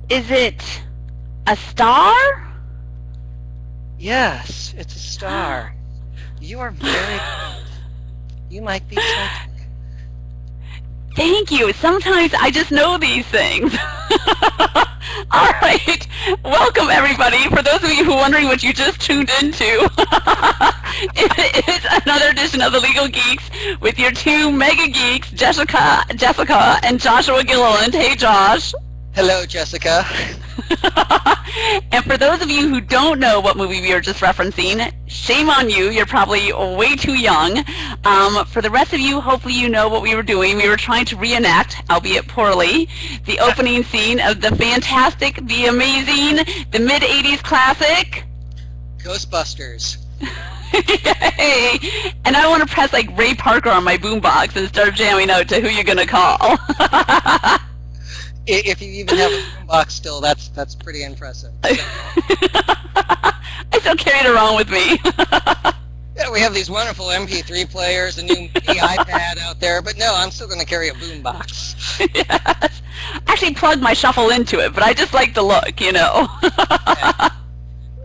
Is it a star? Yes, it's a star. You are very good. You might be psychic. Thank you. Sometimes I just know these things. All right. Welcome, everybody. For those of you who are wondering what you just tuned into, it is another edition of the Legal Geeks with your two mega geeks, Jessica, and Joshua Gilliland. Hey, Josh. Hello, Jessica. And for those of you who don't know what movie we were just referencing, shame on you. You're probably way too young. For the rest of you, hopefully you know what we were doing. We were trying to reenact, albeit poorly, the opening scene of the fantastic, the amazing, the mid-'80s classic, Ghostbusters. Yay! And I want to press like Ray Parker on my boombox and start jamming out to Who You Gonna Call. If you even have a boombox still, that's pretty impressive. So. I still carry it around with me. Yeah, we have these wonderful MP3 players, a new iPad out there, but no, I'm still going to carry a boombox. Yes. I actually plugged my shuffle into it, but I just like the look, you know. Yeah.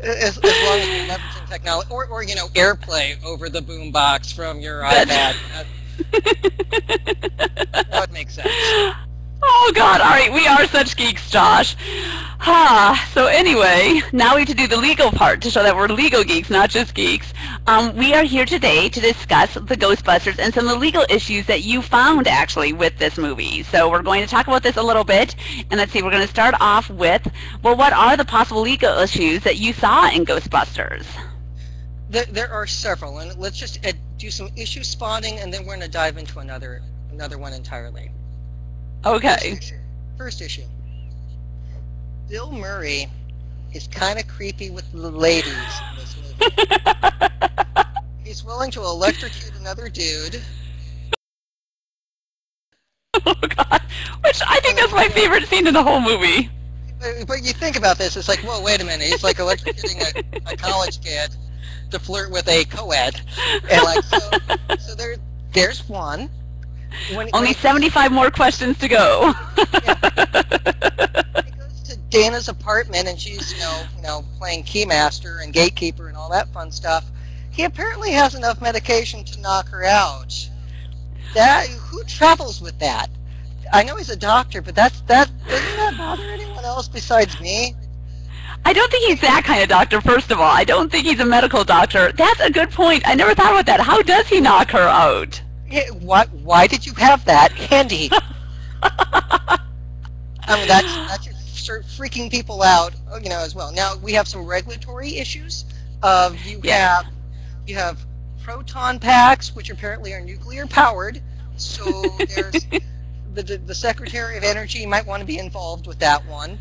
As long as you're leveraging technology, or you know, AirPlay over the boombox from your iPad. That would make sense. Oh, God. All right. We are such geeks, Josh. So anyway, now we have to do the legal part to show that we're legal geeks, not just geeks. We are here today to discuss the Ghostbusters and some of the legal issues that you found, actually, with this movie. So we're going to talk about this a little bit. And let's see, we're going to start off with, well, what are the possible legal issues that you saw in Ghostbusters? There are several, and let's just do some issue spotting, and then we're going to dive into another one entirely. Okay. First issue. Bill Murray is kind of creepy with the ladies in this movie. He's willing to electrocute another dude. Oh, God. Which I think that's my favorite scene in the whole movie. But you think about this, it's like, whoa, wait a minute. He's like electrocuting a college kid to flirt with a co-ed. And like, so there's one. Only 75 more questions to go. Yeah. He goes to Dana's apartment, and she's, you know, playing keymaster and gatekeeper and all that fun stuff. He apparently has enough medication to knock her out. Who travels with that? I know he's a doctor, but doesn't that bother anyone else besides me? I don't think he's that kind of doctor, first of all. I don't think he's a medical doctor. That's a good point. I never thought about that. How does he knock her out? Yeah, why did you have that handy? I mean, that's just start freaking people out, you know, as well. Now we have some regulatory issues. You have proton packs, which apparently are nuclear powered. So there's the Secretary of Energy might want to be involved with that one.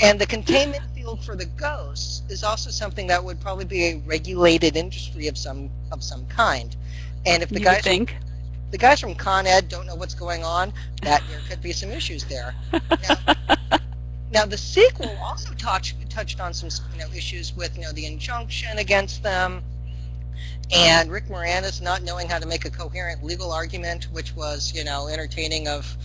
And the containment field for the ghosts is also something that would probably be a regulated industry of some kind. And if the guys from Con Ed don't know what's going on, there could be some issues there. Now the sequel also touched on some issues with the injunction against them, and Rick Moranis not knowing how to make a coherent legal argument, which was entertaining of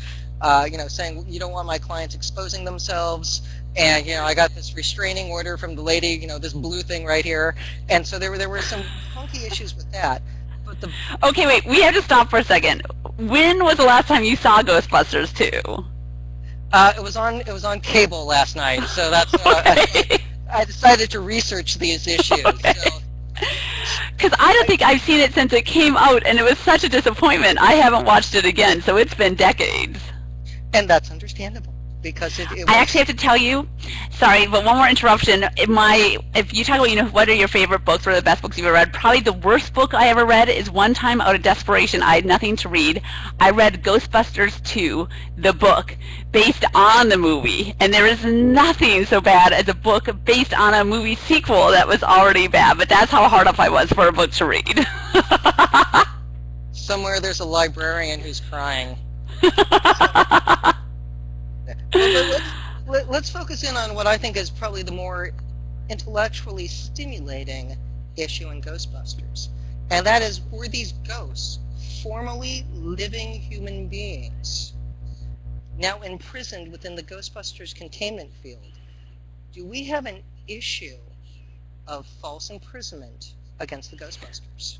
saying you don't want my clients exposing themselves, and I got this restraining order from the lady, this blue thing right here, and so there were some funky issues with that. Okay, wait, we have to stop for a second. When was the last time you saw Ghostbusters 2? It was on cable last night, so that's okay. I decided to research these issues. Okay. Because I don't think I've seen it since it came out, and it was such a disappointment. I haven't watched it again, so it's been decades. And that's understandable. Because it was... I actually have to tell you, sorry, but one more interruption. If you talk about, what are your favorite books, what are the best books you've ever read, probably the worst book I ever read is one time out of desperation, I had nothing to read. I read Ghostbusters 2, the book, based on the movie. And there is nothing so bad as a book based on a movie sequel that was already bad. But that's how hard up I was for a book to read. Somewhere there's a librarian who's crying. Let's focus in on what I think is probably the more intellectually stimulating issue in Ghostbusters. And that is, were these ghosts formerly living human beings? now imprisoned within the Ghostbusters containment field, do we have an issue of false imprisonment against the Ghostbusters?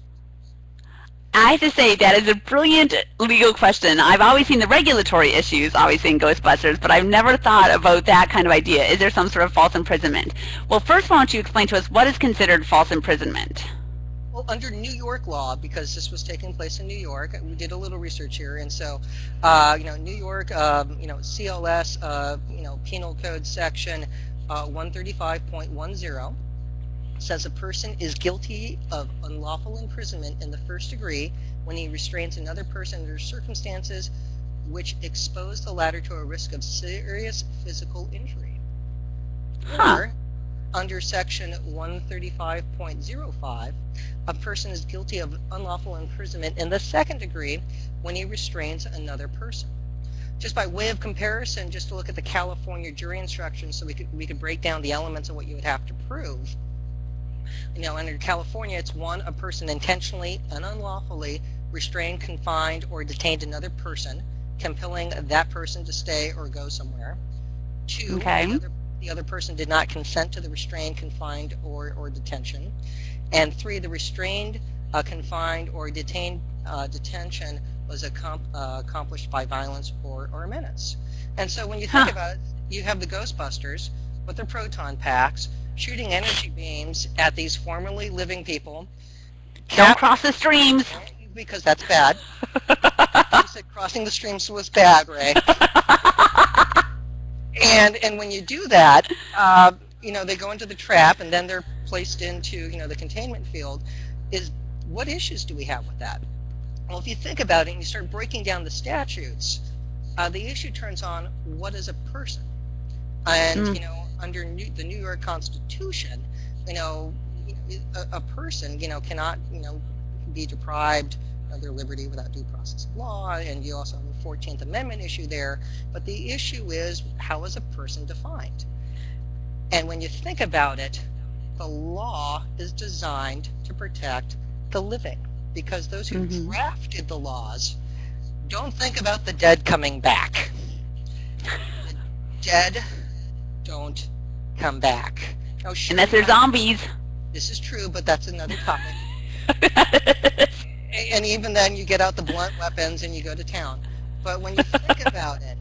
I have to say that is a brilliant legal question. I've always seen the regulatory issues, obviously, in Ghostbusters, but I've never thought about that kind of idea. Is there some sort of false imprisonment? Well, first, why don't you explain to us what is considered false imprisonment? Well, under New York law, because this was taking place in New York, we did a little research here, and so, New York, CLS, Penal Code Section 135.10 says a person is guilty of unlawful imprisonment in the first degree when he restrains another person under circumstances which expose the latter to a risk of serious physical injury. Or, under Section 135.05, a person is guilty of unlawful imprisonment in the second degree when he restrains another person. Just by way of comparison, just to look at the California jury instructions so we could break down the elements of what you would have to prove. Under California, it's 1, a person intentionally and unlawfully restrained, confined, or detained another person, compelling that person to stay or go somewhere. 2, the other person did not consent to the restrained, confined, or detention. And 3, the restrained, confined, or detained detention was accomplished by violence or menace. And so when you think about it, you have the Ghostbusters with their proton packs shooting energy beams at these formerly living people. Don't cross the streams. Because that's bad. You said crossing the streams was bad, Ray. And when you do that, they go into the trap and then they're placed into, the containment field. What issues do we have with that? Well, if you think about it and you start breaking down the statutes, the issue turns on what is a person. And, under the New York Constitution, a person, cannot, be deprived of their liberty without due process of law, and you also have a 14th Amendment issue there. But the issue is, how is a person defined? And when you think about it, the law is designed to protect the living, because those who drafted the laws don't think about the dead coming back. The dead don't come back. Now, sure, unless they're zombies. This is true, but that's another topic. And even then, you get out the blunt weapons and you go to town. But when you think about it,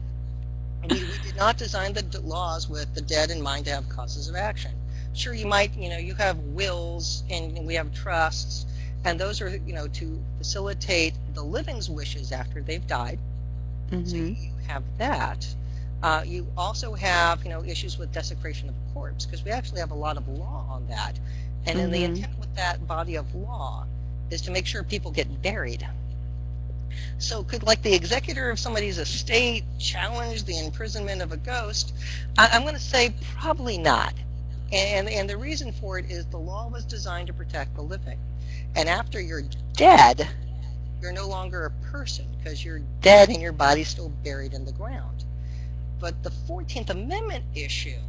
we did not design the laws with the dead in mind to have causes of action. Sure, you might, you have wills and we have trusts, and those are, to facilitate the living's wishes after they've died. So you have that. You also have, issues with desecration of a corpse, because we actually have a lot of law on that. And then the intent with that body of law is to make sure people get buried. So could, like, the executor of somebody's estate challenge the imprisonment of a ghost? I'm going to say probably not. And the reason for it is the law was designed to protect the living. And after you're dead, you're no longer a person, because you're dead and your body's still buried in the ground. But the 14th Amendment issue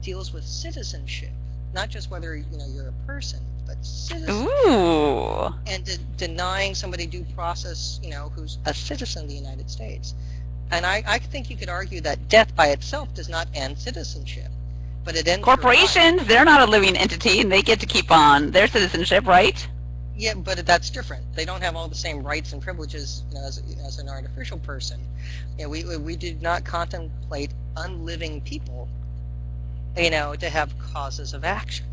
deals with citizenship, not just whether you're a person, but citizenship. Ooh. And denying somebody due process, who's a citizen of the United States. And I think you could argue that death by itself does not end citizenship, but it ends corporations. They're not a living entity, and they get to keep on their citizenship, right? Yeah, but that's different. They don't have all the same rights and privileges as an artificial person. We did not contemplate unliving people, to have causes of action.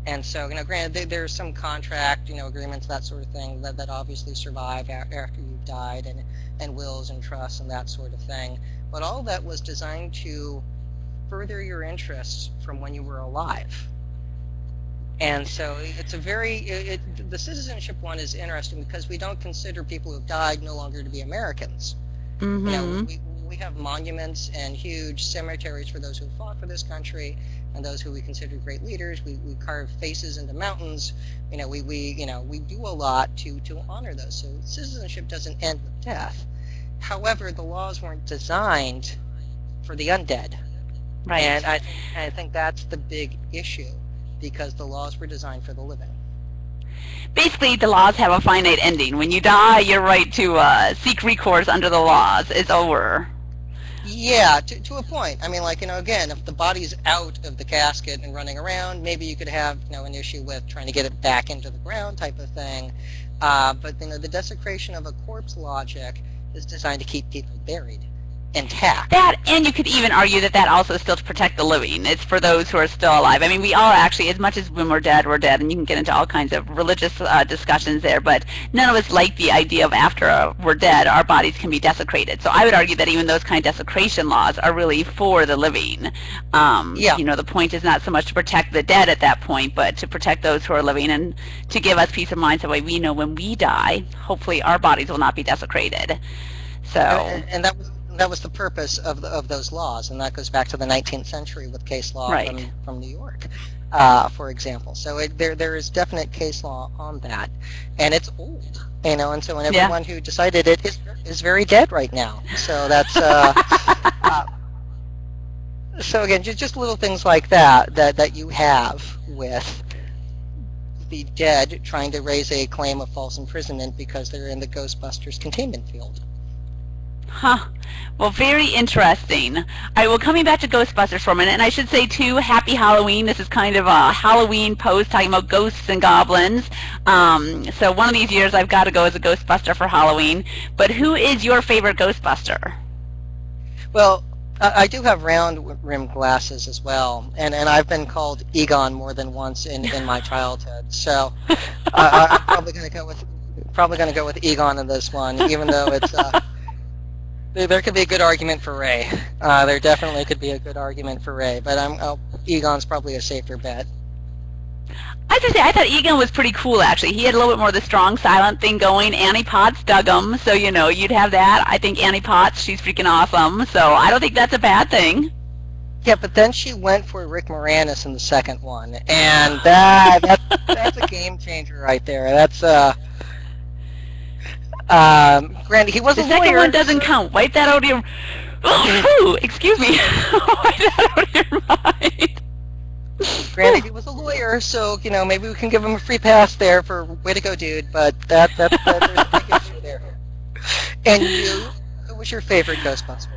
And so, granted, there's some contract, agreements, that sort of thing, that obviously survive after you've died, and wills and trusts and that sort of thing. But all that was designed to further your interests from when you were alive. And so it's a the citizenship one is interesting because we don't consider people who have died no longer to be Americans. We have monuments and huge cemeteries for those who have fought for this country and those who we consider great leaders. We carve faces into mountains. We do a lot to honor those. So citizenship doesn't end with death. However, the laws weren't designed for the undead. Right. And I think that's the big issue, because the laws were designed for the living. Basically, the laws have a finite ending. When you die, your right to seek recourse under the laws is over. Yeah, to a point. I mean, like, again, if the body's out of the casket and running around, maybe you could have, an issue with trying to get it back into the ground type of thing. But, the desecration of a corpse logic is designed to keep people buried, intact. That, and you could even argue that that also is still to protect the living. It's for those who are still alive. I mean, we all actually, as much as when we're dead, and you can get into all kinds of religious discussions there, but none of us like the idea of after we're dead, our bodies can be desecrated. So I would argue that even those kind of desecration laws are really for the living. Yeah. The point is not so much to protect the dead at that point, but to protect those who are living and to give us peace of mind so we know when we die, hopefully our bodies will not be desecrated. So. And that was the purpose of those laws, and that goes back to the 19th century with case law from New York, for example. So there is definite case law on that, and it's old, and so everyone who decided it is very dead right now. So that's so again, just little things like that you have with the dead trying to raise a claim of false imprisonment because they're in the Ghostbusters containment field. Huh. Well, very interesting. All right, well, coming back to Ghostbusters for a minute, and I should say, too, Happy Halloween. This is kind of a Halloween post talking about ghosts and goblins. So one of these years I've got to go as a Ghostbuster for Halloween. But who is your favorite Ghostbuster? Well, I do have round-rimmed glasses as well, and I've been called Egon more than once in my childhood. So I'm probably going to go with Egon in this one, even though it's... There could be a good argument for Ray. There definitely could be a good argument for Ray, but Egon's probably a safer bet. I have to say, I thought Egon was pretty cool, actually. He had a little bit more of the strong, silent thing going. Annie Potts dug him, so, you'd have that. I think Annie Potts, she's freaking awesome, so I don't think that's a bad thing. Yeah, but then she went for Rick Moranis in the second one, and that's a game changer right there. That's, granted, he was a lawyer. The second one doesn't count. Wipe that out of your... Oh, excuse me. Wipe that out of your mind. Granted, he was a lawyer, so, maybe we can give him a free pass there for way to go, dude, but there's a big issue there. And you, who was your favorite Ghostbuster?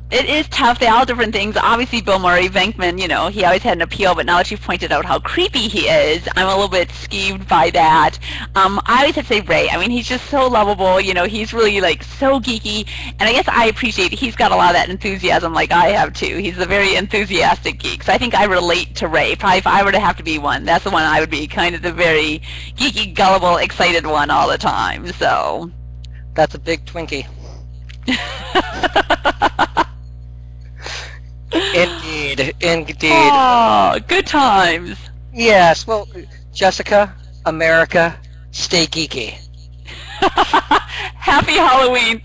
It is tough. They all different things. Obviously, Bill Murray, Venkman, he always had an appeal, but now that you've pointed out how creepy he is, I'm a little bit skeeved by that. I always have to say Ray. I mean, he's just so lovable. He's really, so geeky, and I guess I appreciate he's got a lot of that enthusiasm like I have, too. He's a very enthusiastic geek, so I think I relate to Ray. Probably if I were to have to be one, that's the one I would be, kind of the very geeky, gullible, excited one all the time, so... That's a big Twinkie. Indeed. Oh, good times. Yes, well, Jessica, America, stay geeky. Happy Halloween.